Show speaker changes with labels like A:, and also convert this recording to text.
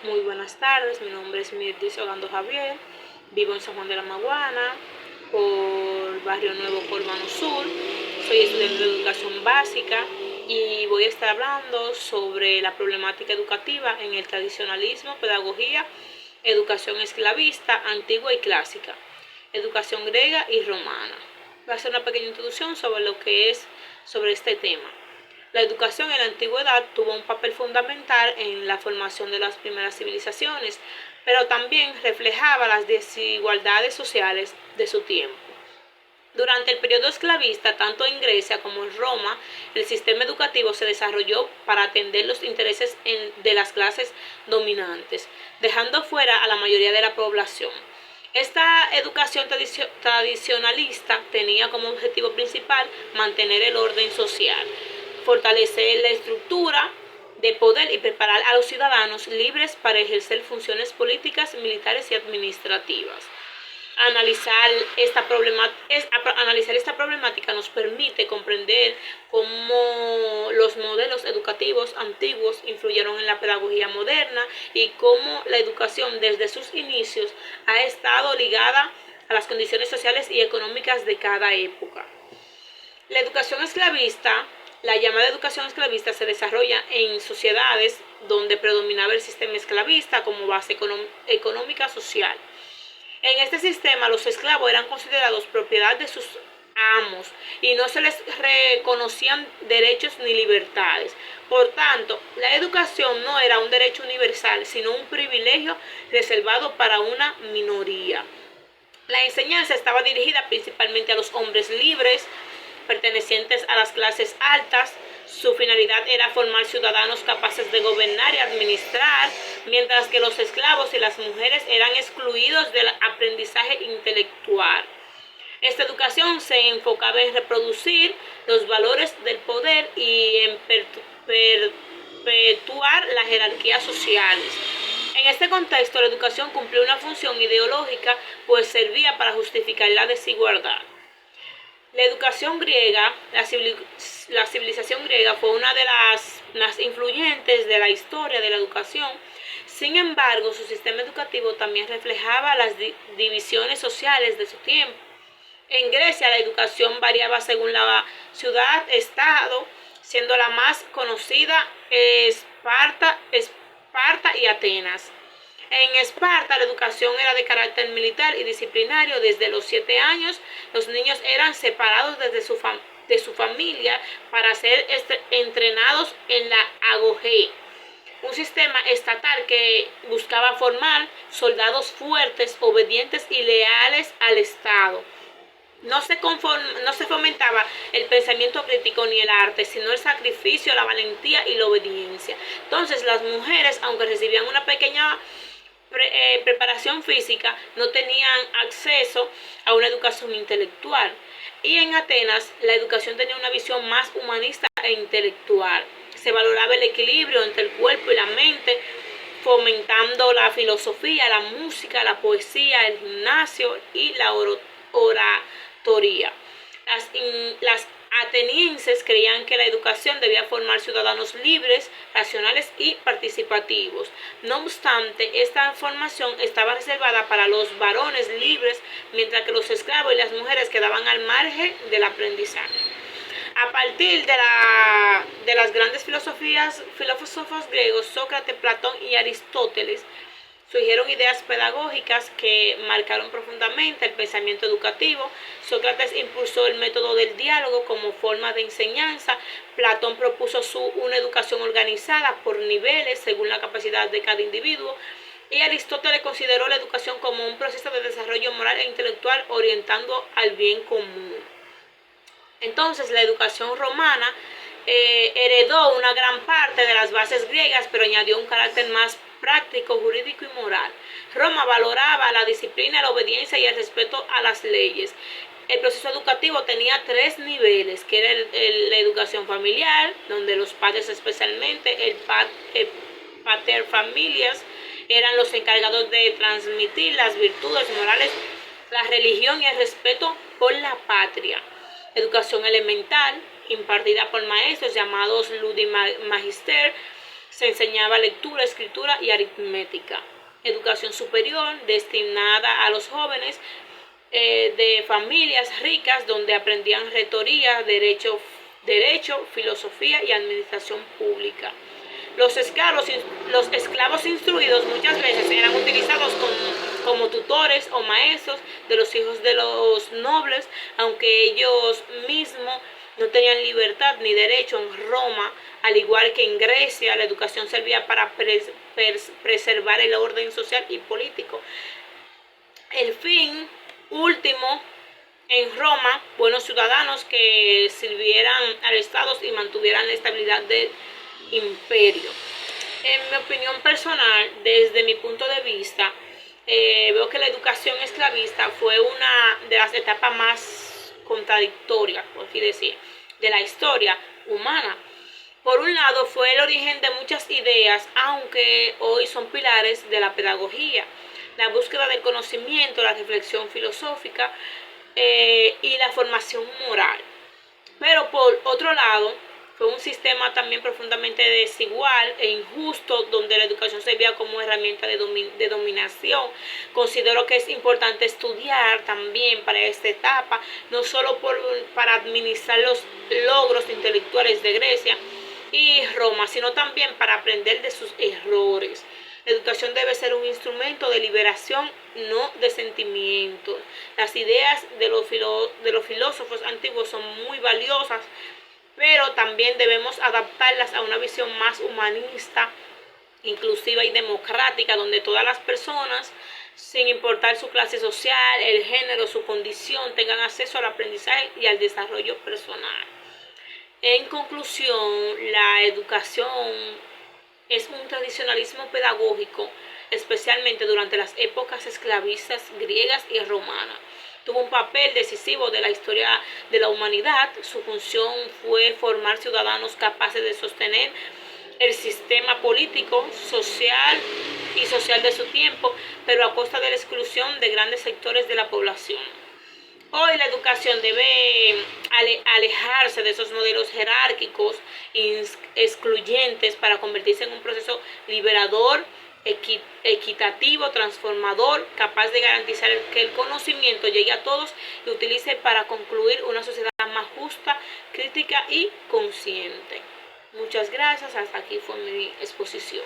A: Muy buenas tardes, mi nombre es Mirtis Ogando Javier, vivo en San Juan de la Maguana, por Barrio Nuevo, Urbano Sur. Soy estudiante de educación básica y voy a estar hablando sobre la problemática educativa en el tradicionalismo, pedagogía, educación esclavista, antigua y clásica, educación griega y romana. Voy a hacer una pequeña introducción sobre lo que es sobre este tema. La educación en la antigüedad tuvo un papel fundamental en la formación de las primeras civilizaciones, pero también reflejaba las desigualdades sociales de su tiempo. Durante el periodo esclavista, tanto en Grecia como en Roma, el sistema educativo se desarrolló para atender los intereses de las clases dominantes, dejando fuera a la mayoría de la población. Esta educación tradicionalista tenía como objetivo principal mantener el orden social, fortalecer la estructura de poder y preparar a los ciudadanos libres para ejercer funciones políticas, militares y administrativas. Analizar esta problemática nos permite comprender cómo los modelos educativos antiguos influyeron en la pedagogía moderna y cómo la educación desde sus inicios ha estado ligada a las condiciones sociales y económicas de cada época. La educación esclavista, la llamada educación esclavista, se desarrolla en sociedades donde predominaba el sistema esclavista como base económica social. En este sistema los esclavos eran considerados propiedad de sus amos y no se les reconocían derechos ni libertades. Por tanto, la educación no era un derecho universal, sino un privilegio reservado para una minoría. La enseñanza estaba dirigida principalmente a los hombres libres, pertenecientes a las clases altas. Su finalidad era formar ciudadanos capaces de gobernar y administrar, mientras que los esclavos y las mujeres eran excluidos del aprendizaje intelectual. Esta educación se enfocaba en reproducir los valores del poder y en perpetuar las jerarquías sociales. En este contexto, la educación cumplió una función ideológica, pues servía para justificar la desigualdad. La educación griega, la civilización griega fue una de las más influyentes de la historia de la educación. Sin embargo, su sistema educativo también reflejaba las divisiones sociales de su tiempo. En Grecia, la educación variaba según la ciudad-estado, siendo la más conocida Esparta y Atenas. En Esparta la educación era de carácter militar y disciplinario. Desde los 7 años los niños eran separados de su familia para ser entrenados en la agogé, un sistema estatal que buscaba formar soldados fuertes, obedientes y leales al Estado. No se fomentaba el pensamiento crítico ni el arte, sino el sacrificio, la valentía y la obediencia. Entonces las mujeres, aunque recibían una pequeña preparación física, no tenían acceso a una educación intelectual. Y en Atenas la educación tenía una visión más humanista e intelectual. Se valoraba el equilibrio entre el cuerpo y la mente, fomentando la filosofía, la música, la poesía, el gimnasio y la oratoria. Las atenienses creían que la educación debía formar ciudadanos libres, racionales y participativos. No obstante, esta formación estaba reservada para los varones libres, mientras que los esclavos y las mujeres quedaban al margen del aprendizaje. A partir de las grandes filósofos griegos, Sócrates, Platón y Aristóteles, surgieron ideas pedagógicas que marcaron profundamente el pensamiento educativo. Sócrates impulsó el método del diálogo como forma de enseñanza. Platón propuso una educación organizada por niveles según la capacidad de cada individuo. Y Aristóteles consideró la educación como un proceso de desarrollo moral e intelectual orientando al bien común. Entonces, la educación romana heredó una gran parte de las bases griegas, pero añadió un carácter más práctico, jurídico y moral. Roma valoraba la disciplina, la obediencia y el respeto a las leyes. El proceso educativo tenía 3 niveles, que era la educación familiar, donde los padres, especialmente el pater familias, eran los encargados de transmitir las virtudes morales, la religión y el respeto por la patria. Educación elemental, impartida por maestros llamados ludimagister, Se enseñaba lectura, escritura y aritmética. Educación superior destinada a los jóvenes de familias ricas donde aprendían retórica, derecho, filosofía y administración pública. Los esclavos instruidos muchas veces eran utilizados como tutores o maestros de los hijos de los nobles, aunque ellos mismos no tenían libertad ni derecho. En Roma, al igual que en Grecia, la educación servía para preservar el orden social y político. El fin último, en Roma, buenos ciudadanos que sirvieran al Estado y mantuvieran la estabilidad del imperio. En mi opinión personal, desde mi punto de vista, veo que la educación esclavista fue una de las etapas más contradictorias, por así decir, de la historia humana. Por un lado, fue el origen de muchas ideas, aunque hoy son pilares de la pedagogía. La búsqueda del conocimiento, la reflexión filosófica y la formación moral. Pero por otro lado, fue un sistema también profundamente desigual e injusto, donde la educación servía como herramienta de dominación. Considero que es importante estudiar también para esta etapa, no solo para administrar los logros intelectuales de Grecia y Roma, sino también para aprender de sus errores. La educación debe ser un instrumento de liberación, no de sentimientos. Las ideas de los filósofos antiguos son muy valiosas, pero también debemos adaptarlas a una visión más humanista, inclusiva y democrática, donde todas las personas, sin importar su clase social, el género, su condición, tengan acceso al aprendizaje y al desarrollo personal. En conclusión, la educación es un tradicionalismo pedagógico, especialmente durante las épocas esclavistas griegas y romanas. Tuvo un papel decisivo de la historia de la humanidad. Su función fue formar ciudadanos capaces de sostener el sistema político, social de su tiempo, pero a costa de la exclusión de grandes sectores de la población. Hoy la educación debe alejarse de esos modelos jerárquicos e excluyentes para convertirse en un proceso liberador, equitativo, transformador, capaz de garantizar que el conocimiento llegue a todos y utilice para concluir una sociedad más justa, crítica y consciente. Muchas gracias, hasta aquí fue mi exposición.